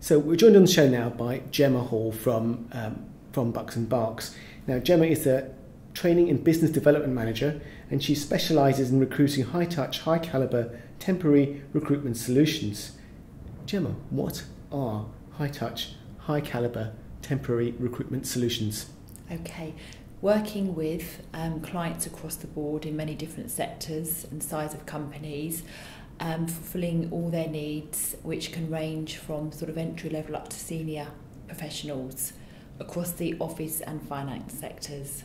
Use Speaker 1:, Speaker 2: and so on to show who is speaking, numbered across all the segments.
Speaker 1: So we're joined on the show now by Gemma Hall from Bucks and Berks. Now, Gemma is a training and business development manager, and she specialises in recruiting high-touch, high-calibre temporary recruitment solutions. Gemma, what are high-touch, high-calibre temporary recruitment solutions?
Speaker 2: Okay, working with clients across the board in many different sectors and size of companies, fulfilling all their needs, which can range from sort of entry level up to senior professionals across the office and finance sectors.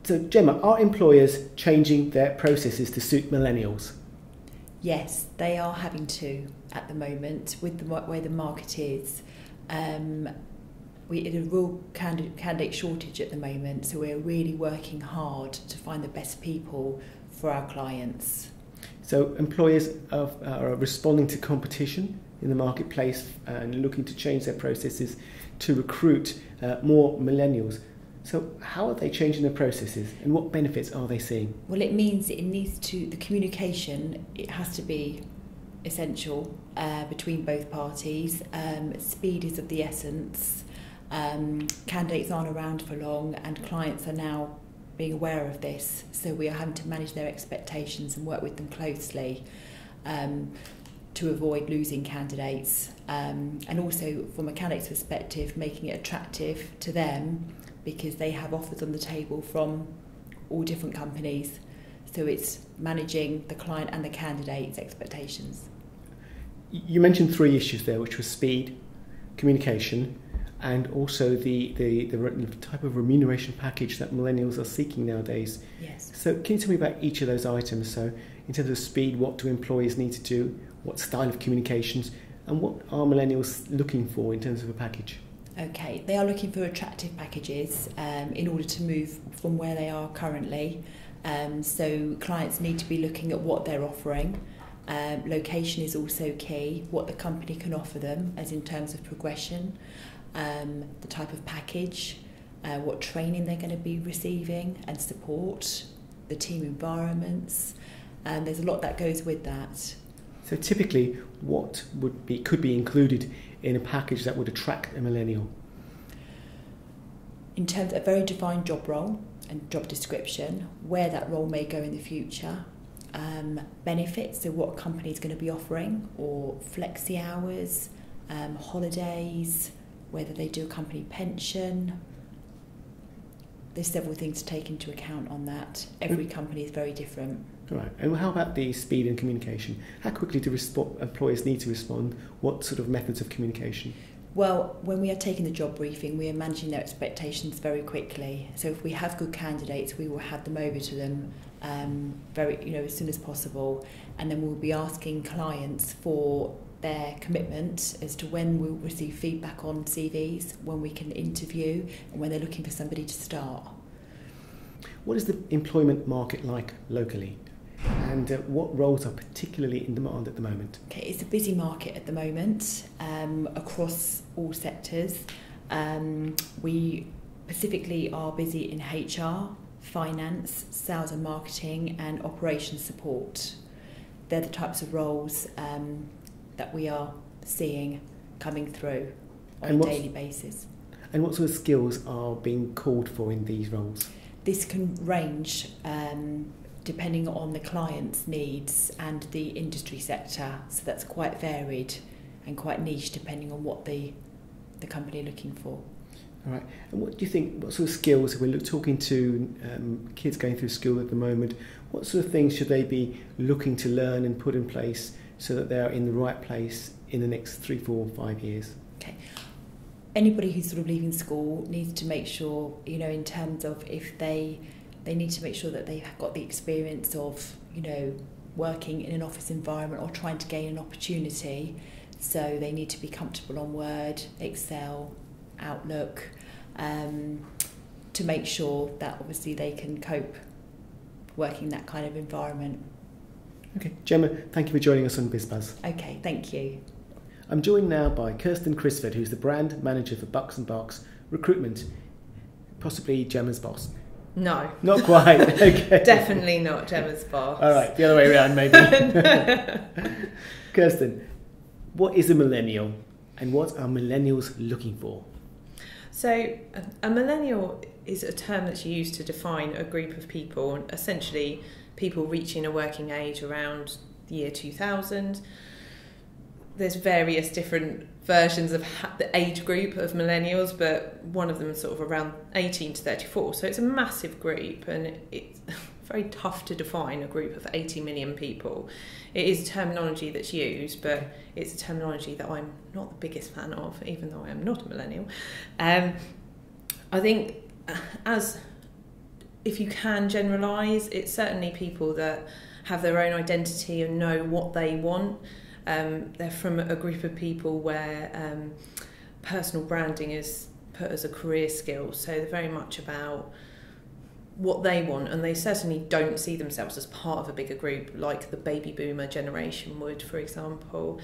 Speaker 1: So, Gemma, are employers changing their processes to suit millennials?
Speaker 2: Yes, they are having to at the moment with the way the market is. We're in a real candidate shortage at the moment, so we're really working hard to find the best people for our clients.
Speaker 1: So employers are responding to competition in the marketplace and looking to change their processes to recruit more millennials. So how are they changing their processes and what benefits are they seeing?
Speaker 2: Well, it means the communication, it has to be essential between both parties. Speed is of the essence. Candidates aren't around for long and clients are now being aware of this, so we are having to manage their expectations and work with them closely to avoid losing candidates, and also from a candidate's perspective making it attractive to them because they have offers on the table from all different companies, so it's managing the client and the candidate's expectations.
Speaker 1: You mentioned three issues there, which were speed, communication, and also the type of remuneration package that millennials are seeking nowadays.
Speaker 2: Yes.
Speaker 1: So can you tell me about each of those items? So in terms of speed, what do employees need to do? What style of communications? And what are millennials looking for in terms of a package?
Speaker 2: Okay, they are looking for attractive packages in order to move from where they are currently. So clients need to be looking at what they're offering. Location is also key, what the company can offer them as in terms of progression. The type of package, what training they're going to be receiving and support, the team environments, and there's a lot that goes with that.
Speaker 1: So typically, what could be included in a package that would attract a millennial?
Speaker 2: In terms of a very defined job role and job description, where that role may go in the future, benefits, so what a company is going to be offering, or flexi hours, holidays, whether they do a company pension. There's several things to take into account on that. Every company is very different.
Speaker 1: Right. And how about the speed and communication? How quickly do employers need to respond? What sort of methods of communication?
Speaker 2: Well, when we are taking the job briefing, we are managing their expectations very quickly. So if we have good candidates, we will have them over to them as soon as possible. And then we'll be asking clients for their commitment as to when we'll receive feedback on CVs, when we can interview, and when they're looking for somebody to start.
Speaker 1: What is the employment market like locally? And what roles are particularly in demand at the moment?
Speaker 2: Okay, it's a busy market at the moment across all sectors. We specifically are busy in HR, finance, sales and marketing, and operations support. They're the types of roles that we are seeing coming through on a daily basis.
Speaker 1: And what sort of skills are being called for in these roles?
Speaker 2: This can range depending on the client's needs and the industry sector, so that's quite varied and quite niche depending on what the company are looking for.
Speaker 1: All right. And what do you think, what sort of skills, if we're talking to kids going through school at the moment, what sort of things should they be looking to learn and put in place so that they're in the right place in the next 3, 4, 5 years?
Speaker 2: Okay. Anybody who's sort of leaving school needs to make sure, in terms of if they need to make sure that they've got the experience of, working in an office environment or trying to gain an opportunity. So they need to be comfortable on Word, Excel, Outlook, to make sure that obviously they can cope working in that kind of environment.
Speaker 1: Okay, Gemma, thank you for joining us on Biz Buzz.
Speaker 2: Okay, thank you.
Speaker 1: I'm joined now by Kirsten Crisford, who's the brand manager for Bucks and Berks Recruitment, possibly Gemma's boss.
Speaker 3: No.
Speaker 1: Not quite. Okay.
Speaker 3: Definitely not Gemma's boss.
Speaker 1: All right, the other way around maybe. Kirsten, what is a millennial? And what are millennials looking for?
Speaker 3: So a millennial is a term that's used to define a group of people, essentially people reaching a working age around the year 2000. There's various different versions of the age group of millennials, but one of them is sort of around 18 to 34. So it's a massive group, and it's very tough to define a group of 80 million people. It is terminology that's used, but it's a terminology that I'm not the biggest fan of, even though I am not a millennial. I think if you can generalise, it's certainly people that have their own identity and know what they want. They're from a group of people where personal branding is put as a career skill, so they're very much about what they want, and they certainly don't see themselves as part of a bigger group like the baby boomer generation would, for example.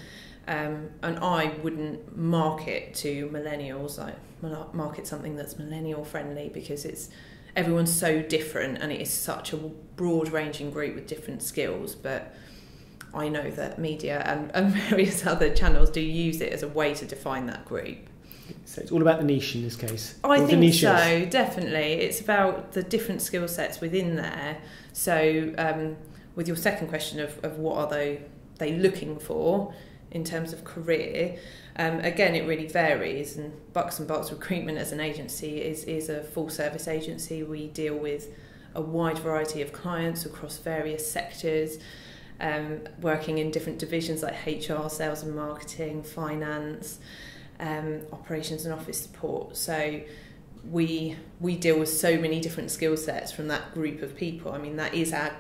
Speaker 3: And I wouldn't market to millennials, I market something that's millennial friendly, because everyone's so different and it is such a broad ranging group with different skills. But I know that media and various other channels do use it as a way to define that group.
Speaker 1: So it's all about the niche in this case?
Speaker 3: I think so, definitely. It's about the different skill sets within there. So with your second question of what are they looking for in terms of career, again, it really varies. And Bucks and Berks Recruitment as an agency is a full service agency. We deal with a wide variety of clients across various sectors, working in different divisions like HR, sales and marketing, finance, operations and office support. So we deal with so many different skill sets from that group of people. I mean, that is our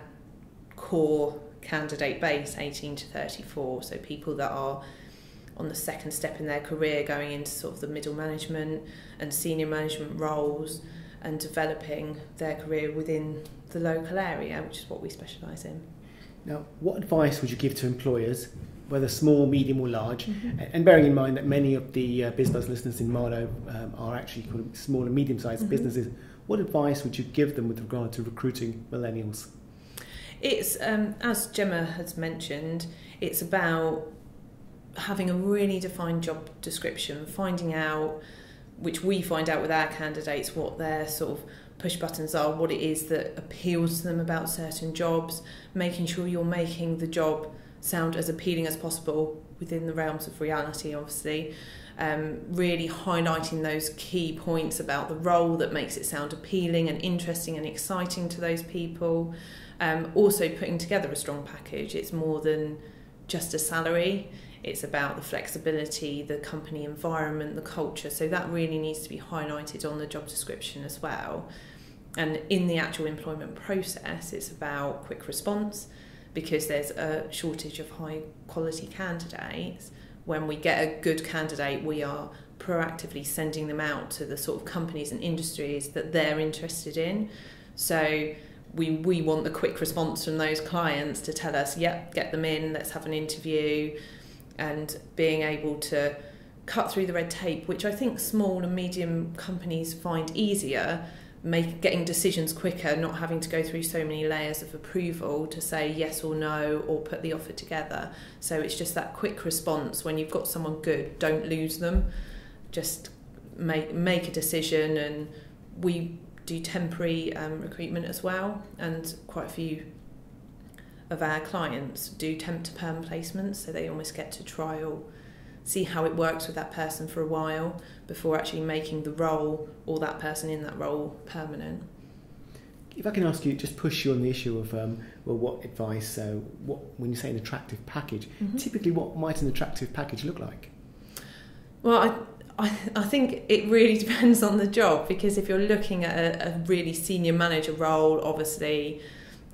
Speaker 3: core candidate base, 18 to 34, so people that are on the second step in their career, going into sort of the middle management and senior management roles and developing their career within the local area, which is what we specialise in.
Speaker 1: Now, what advice would you give to employers, whether small, medium or large, and bearing in mind that many of the Biz Buzz listeners in Marlow are actually small and medium-sized businesses, what advice would you give them with regard to recruiting millennials?
Speaker 3: It's, as Gemma has mentioned, it's about having a really defined job description, finding out, which we find out with our candidates, what their sort of push buttons are, what it is that appeals to them about certain jobs, making sure you're making the job sound as appealing as possible within the realms of reality, obviously. Really highlighting those key points about the role that makes it sound appealing and interesting and exciting to those people. Also putting together a strong package. It's more than just a salary. It's about the flexibility, the company environment, the culture. So that really needs to be highlighted on the job description as well. And in the actual employment process, it's about quick response, because there's a shortage of high quality candidates. When we get a good candidate, we are proactively sending them out to the sort of companies and industries that they're interested in. So we want the quick response from those clients to tell us, yep, get them in, let's have an interview, and being able to cut through the red tape, which I think small and medium companies find easier, getting decisions quicker, not having to go through so many layers of approval to say yes or no or put the offer together. So it's just that quick response. When you've got someone good, don't lose them, just make a decision. And we do temporary recruitment as well, and quite a few of our clients do temp to perm placements, so they almost get to trial, see how it works with that person for a while before actually making the role or that person in that role permanent.
Speaker 1: If I can ask you, just push you on the issue of what advice, when you say an attractive package, typically what might an attractive package look like?
Speaker 3: Well, I think it really depends on the job, because if you're looking at a really senior manager role, obviously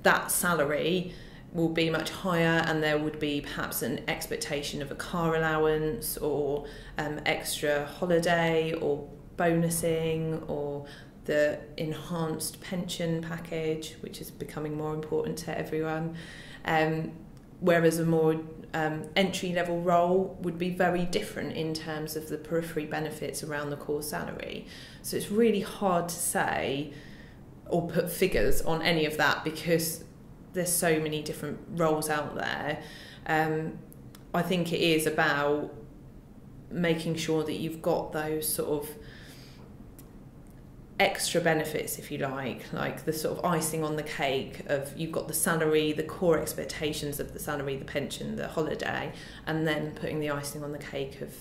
Speaker 3: that salary will be much higher, and there would be perhaps an expectation of a car allowance or extra holiday or bonusing, or the enhanced pension package, which is becoming more important to everyone. Whereas a more entry-level role would be very different in terms of the periphery benefits around the core salary. So it's really hard to say or put figures on any of that, because there's so many different roles out there. I think it is about making sure that you've got those sort of extra benefits, if you like the sort of icing on the cake of you've got the salary, the core expectations of the salary, the pension, the holiday, and then putting the icing on the cake of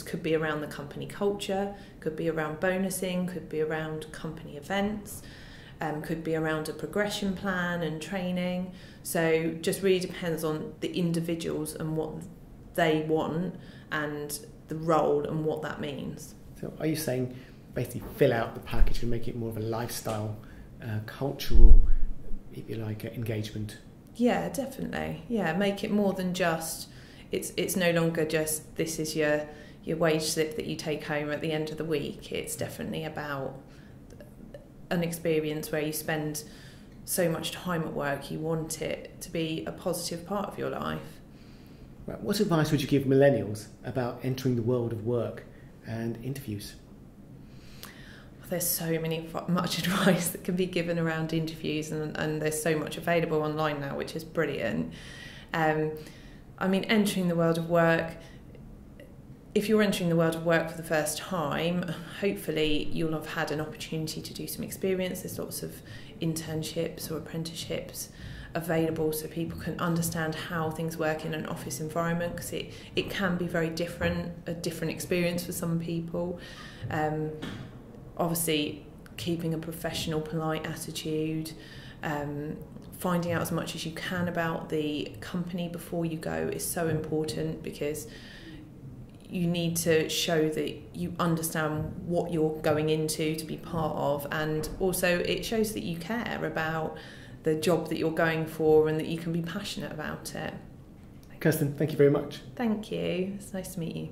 Speaker 3: could be around the company culture, could be around bonusing, could be around company events, could be around a progression plan and training. So just really depends on the individuals and what they want and the role and what that means.
Speaker 1: So are you saying basically fill out the package and make it more of a lifestyle, cultural, if you like, engagement?
Speaker 3: Yeah, definitely. Yeah, make it more than just, it's no longer just this is your wage slip that you take home at the end of the week. It's definitely about an experience where you spend so much time at work, you want it to be a positive part of your life.
Speaker 1: Right. What advice would you give millennials about entering the world of work and interviews?
Speaker 3: There's so much advice that can be given around interviews, and there's so much available online now, which is brilliant. I mean, entering the world of work, if you're entering the world of work for the first time, hopefully you'll have had an opportunity to do some experience. There's lots of internships or apprenticeships available so people can understand how things work in an office environment, because it can be very different, a different experience for some people. Obviously, keeping a professional, polite attitude, finding out as much as you can about the company before you go is so important, because you need to show that you understand what you're going into to be part of, and also it shows that you care about the job that you're going for and that you can be passionate about it.
Speaker 1: Kirsten, thank you very much.
Speaker 3: Thank you. It's nice to meet you.